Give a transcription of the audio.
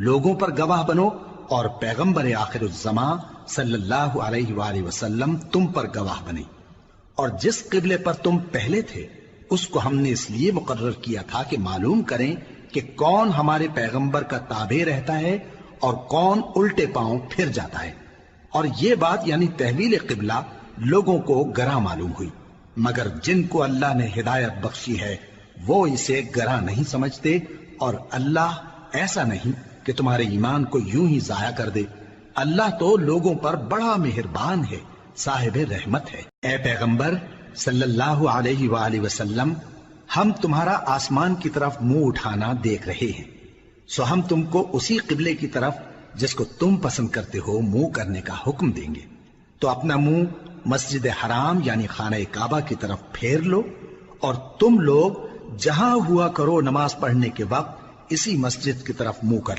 लोगों पर गवाह बनो और पैगंबर आखिरुज़्ज़मा सल्लल्लाहु अलैहि वसल्लम तुम पर गवाह बने। और जिस किबले पर तुम पहले थे उसको हमने इसलिए मुकर्रर किया था कि मालूम करें कि कौन हमारे पैगंबर का ताबे रहता है और कौन उल्टे पांव फिर जाता है। और ये बात यानी तहवील किबला लोगों को गरा मालूम हुई, मगर जिनको अल्लाह ने हिदायत बख्शी है वो इसे गरा नहीं समझते। और अल्लाह ऐसा नहीं कि तुम्हारे ईमान को यूं ही जाया कर दे। अल्लाह तो लोगों पर बड़ा मेहरबान है, साहिब रहमत है। ए पैगंबर सल्लल्लाहु अलैहि वसल्लम, हम तुम्हारा आसमान की तरफ मुंह उठाना देख रहे हैं, सो हम तुमको उसी किबले की तरफ जिसको तुम पसंद करते हो मुंह करने का हुक्म देंगे। तो अपना मुंह मस्जिद हराम यानी खाना काबा की तरफ फेर लो और तुम लोग जहां हुआ करो नमाज पढ़ने के वक्त इसी मस्जिद की तरफ मुंह कर लो।